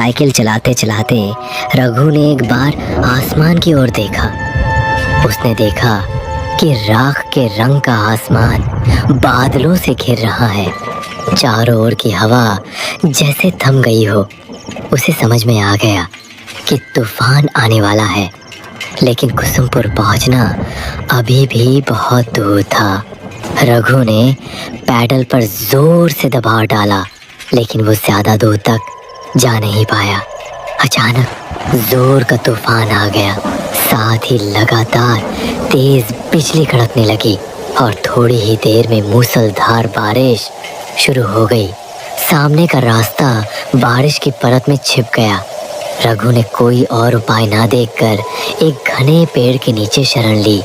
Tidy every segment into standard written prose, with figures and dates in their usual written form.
Cycle चलाते चलाते रघु ने एक बार आसमान की ओर देखा। उसने देखा कि राख के रंग का आसमान बादलों से घिर रहा है। चारों ओर की हवा जैसे थम गई हो। उसे समझ में आ गया कि तूफान आने वाला है, लेकिन कुसुमपुर पहुंचना अभी भी बहुत दूर था। रघु ने पैडल पर जोर से दबाव डाला, लेकिन वो ज्यादा दूर तक जा नहीं पाया। अचानक जोर का तूफान आ गया, साथ ही लगातार तेज बिजली कड़कने लगी और थोड़ी ही देर में मूसलाधार बारिश शुरू हो गई। सामने का रास्ता बारिश की परत में छिप गया। रघु ने कोई और उपाय ना देखकर एक घने पेड़ के नीचे शरण ली,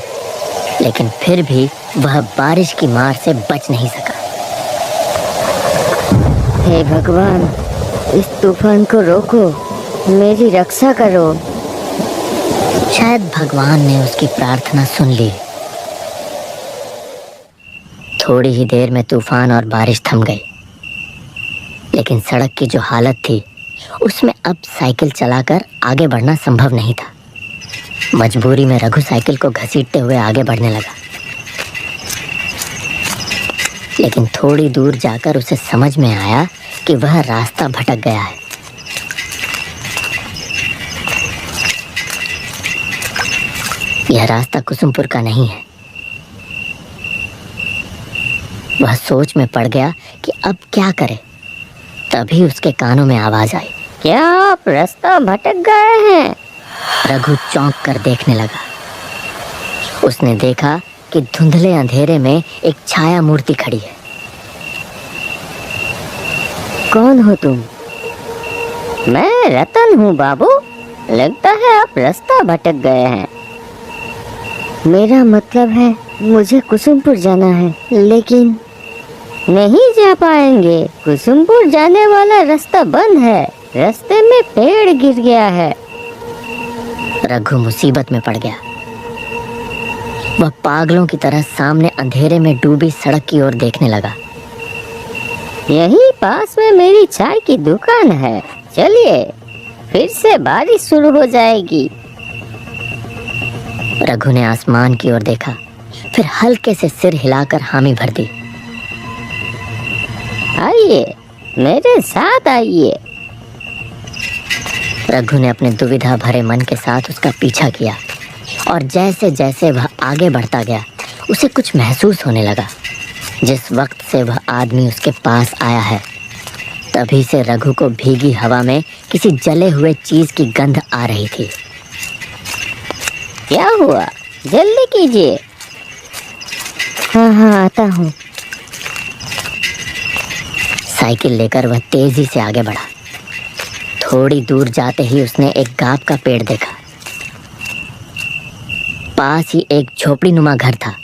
लेकिन फिर भी वह बारिश की मार से बच नहीं सका। हे भगवान, इस तूफान को रोको, मेरी रक्षा करो। शायद भगवान ने उसकी प्रार्थना सुन ली। थोड़ी ही देर में तूफान और बारिश थम गई, लेकिन सड़क की जो हालत थी उसमें अब साइकिल चलाकर आगे बढ़ना संभव नहीं था। मजबूरी में रघु साइकिल को घसीटते हुए आगे बढ़ने लगा, लेकिन थोड़ी दूर जाकर उसे समझ में आया कि वह रास्ता भटक गया है। यह रास्ता कुसुमपुर का नहीं है। वह सोच में पड़ गया कि अब क्या करे। तभी उसके कानों में आवाज आई, क्या आप रास्ता भटक गए हैं? रघु चौंक कर देखने लगा। उसने देखा कि धुंधले अंधेरे में एक छाया मूर्ति खड़ी है। कौन हो तुम? मैं रतन हूँ बाबू। लगता है आप रास्ता भटक गए हैं। मेरा मतलब है मुझे कुसुमपुर जाना है, लेकिन नहीं जा पाएंगे। कुसुमपुर जाने वाला रास्ता बंद है। रास्ते में पेड़ गिर गया है। रघु मुसीबत में पड़ गया। वह पागलों की तरह सामने अंधेरे में डूबी सड़क की ओर देखने लगा। यहीं पास में मेरी चाय की दुकान है, चलिए, फिर से बारिश शुरू हो जाएगी। रघु ने आसमान की ओर देखा, फिर हल्के से सिर हिलाकर हामी भर दी। आइए, मेरे साथ आइए। रघु ने अपने दुविधा भरे मन के साथ उसका पीछा किया, और जैसे जैसे वह आगे बढ़ता गया उसे कुछ महसूस होने लगा। जिस वक्त से वह आदमी उसके पास आया है, तभी से रघु को भीगी हवा में किसी जले हुए चीज की गंध आ रही थी। क्या हुआ? जल्दी कीजिए। हाँ, आता हूँ। साइकिल लेकर वह तेजी से आगे बढ़ा। थोड़ी दूर जाते ही उसने एक गांव का पेड़ देखा। पास ही एक झोपड़ी नुमा घर था।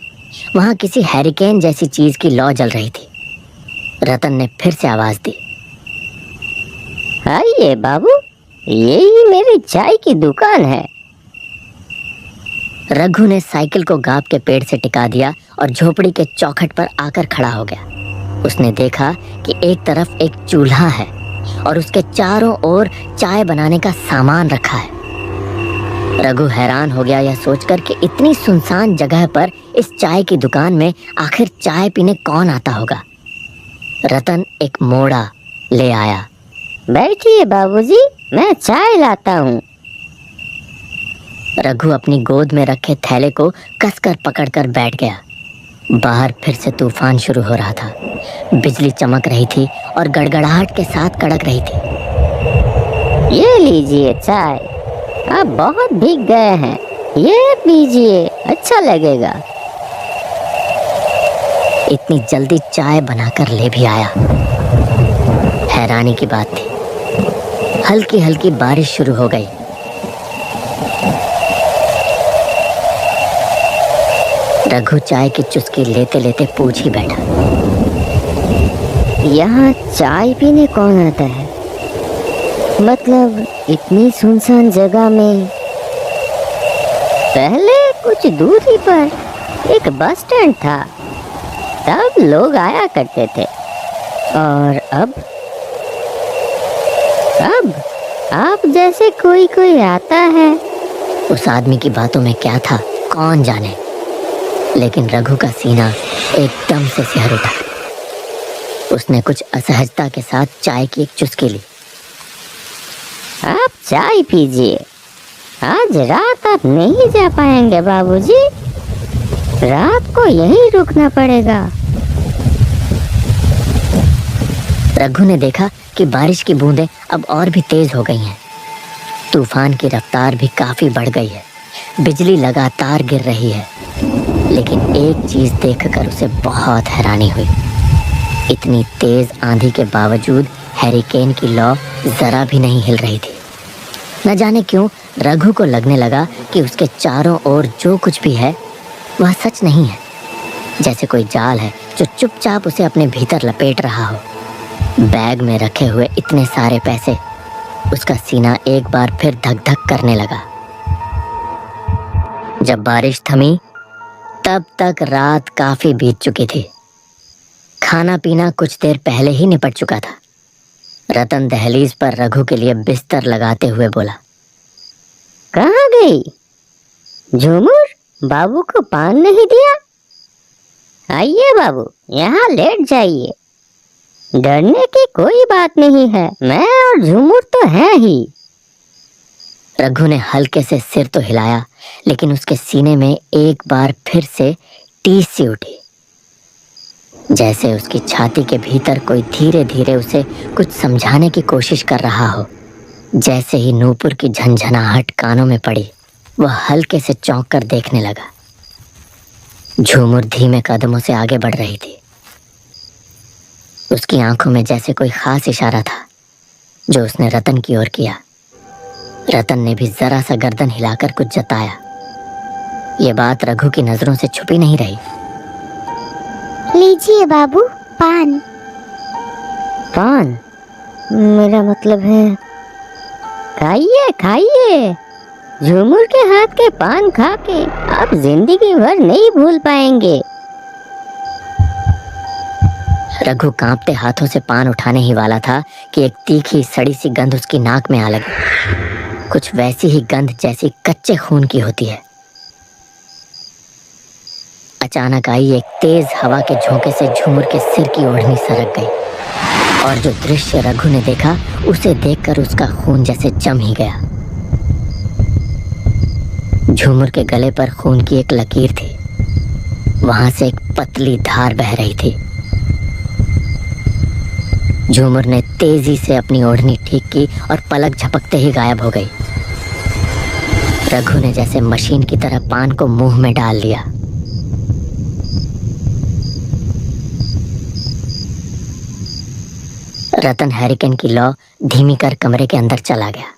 वहां किसी हैरिकेन जैसी चीज की लौ जल रही थी। रतन ने फिर से आवाज दी, आइए बाबू, यही मेरी चाय की दुकान है। रघु ने साइकिल को गांव के पेड़ से टिका दिया और झोपड़ी के चौखट पर आकर खड़ा हो गया। उसने देखा कि एक तरफ एक चूल्हा है और उसके चारों ओर चाय बनाने का सामान रखा है। रघु हैरान हो गया यह सोचकर कि इतनी सुनसान जगह पर इस चाय की दुकान में आखिर चाय पीने कौन आता होगा। रतन एक मोड़ा ले आया। बैठिए बाबूजी, मैं चाय लाता हूँ। रघु अपनी गोद में रखे थैले को कसकर पकड़कर बैठ गया। बाहर फिर से तूफान शुरू हो रहा था। बिजली चमक रही थी और गड़गड़ाहट के साथ कड़क रही थी। ये लीजिए चाय, आप बहुत भीग गए हैं, ये पीजिए, अच्छा लगेगा। इतनी जल्दी चाय बनाकर ले भी आया। हैरानी की बात थी, हल्की हल्की बारिश शुरू हो गई। रघु चाय की चुस्की लेते लेते पूछ ही बैठा, यहाँ चाय पीने कौन आता है? मतलब इतनी सुनसान जगह में। पहले कुछ दूरी पर एक बस स्टैंड था, तब लोग आया करते थे। और अब आप जैसे कोई कोई आता है। उस आदमी की बातों में क्या था कौन जाने, लेकिन रघु का सीना एकदम से सिहर उठा। उसने कुछ असहजता के साथ चाय की एक चुस्की ली। आप चाय पीजिए, आज रात आप नहीं जा पाएंगे बाबूजी, रात को यहीं रुकना पड़ेगा। रघु ने देखा कि बारिश की बूंदें अब और भी तेज हो गई हैं। तूफान की रफ्तार भी काफी बढ़ गई है। बिजली लगातार गिर रही है। लेकिन एक चीज देखकर उसे बहुत हैरानी हुई। इतनी तेज आंधी के बावजूद हैरिकेन की लौ जरा भी नहीं हिल रही थी। न जाने क्यों रघु को लगने लगा कि उसके चारों ओर जो कुछ भी है वह सच नहीं है, जैसे कोई जाल है जो चुपचाप उसे अपने भीतर लपेट रहा हो। बैग में रखे हुए इतने सारे पैसे, उसका सीना एक बार फिर धक धक करने लगा। जब बारिश थमी तब तक रात काफी बीत चुकी थी। खाना पीना कुछ देर पहले ही निपट चुका था। रतन दहलीज पर रघु के लिए बिस्तर लगाते हुए बोला, कहाँ गई झूमर? बाबू को पान नहीं दिया? आइए बाबू, यहाँ लेट जाइए। डरने की कोई बात नहीं है, मैं और झूमर तो है ही। रघु ने हल्के से सिर तो हिलाया, लेकिन उसके सीने में एक बार फिर से टीस सी उठी, जैसे उसकी छाती के भीतर कोई धीरे धीरे उसे कुछ समझाने की कोशिश कर रहा हो। जैसे ही नूपुर की झंझनाहट कानों में पड़ी, वह हल्के से चौंक कर देखने लगा। झूमर धीमे कदमों से आगे बढ़ रही थी। उसकी आंखों में जैसे कोई खास इशारा था जो उसने रतन की ओर किया। रतन ने भी जरा सा गर्दन हिलाकर कुछ जताया। यह बात रघु की नजरों से छुपी नहीं रही। लीजिए बाबू, पान। पान? मेरा मतलब है खाइए खाइए। झूमर के हाथ के पान खा के आप जिंदगी भर नहीं भूल पाएंगे। रघु कांपते हाथों से पान उठाने ही वाला था कि एक तीखी सड़ी सी गंध उसकी नाक में आ लगी। कुछ वैसी ही गंध जैसी कच्चे खून की होती है। अचानक आई एक तेज हवा के झोंके से झूमर के सिर की ओढ़नी सरक गई, और जो दृश्य रघु ने देखा उसे देखकर उसका खून जैसे जम ही गया। झूमर के गले पर खून की एक लकीर थी। वहां से एक पतली धार बह रही थी। झूमर ने तेजी से अपनी ओढ़नी ठीक की और पलक झपकते ही गायब हो गई। रघु ने जैसे मशीन की तरह पान को मुंह में डाल लिया। रतन हैरिकेन की लौ धीमी कर कमरे के अंदर चला गया।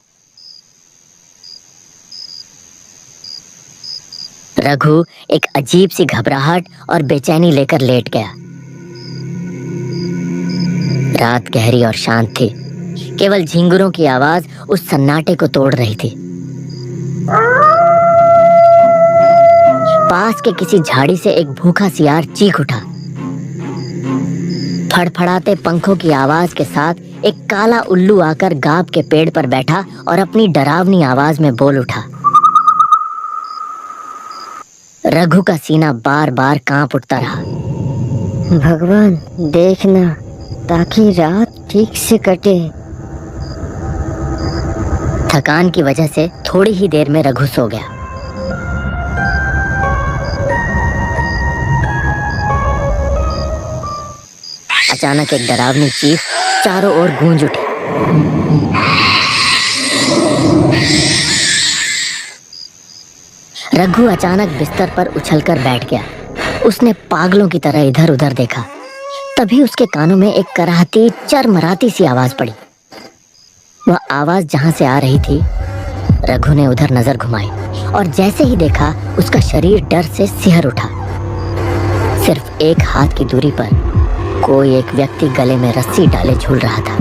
रघु एक अजीब सी घबराहट और बेचैनी लेकर लेट गया। रात गहरी और शांत थी। केवल झिंगुरों की आवाज उस सन्नाटे को तोड़ रही थी। पास के किसी झाड़ी से एक भूखा सियार चीख उठा। फड़फड़ाते पंखों की आवाज के साथ एक काला उल्लू आकर गाब के पेड़ पर बैठा और अपनी डरावनी आवाज में बोल उठा। रघु का सीना बार बार कांप उठता रहा। भगवान देखना, ताकि रात ठीक से कटे। थकान की वजह से थोड़ी ही देर में रघु सो गया। अचानक एक डरावनी चीख चारों ओर गूंज उठी। रघु अचानक बिस्तर पर उछलकर बैठ गया। उसने पागलों की तरह इधर उधर देखा। तभी उसके कानों में एक कराहती चरमराती सी आवाज पड़ी। वह आवाज जहां से आ रही थी, रघु ने उधर नजर घुमाई और जैसे ही देखा उसका शरीर डर से सिहर उठा। सिर्फ एक हाथ की दूरी पर कोई एक व्यक्ति गले में रस्सी डाले झूल रहा था।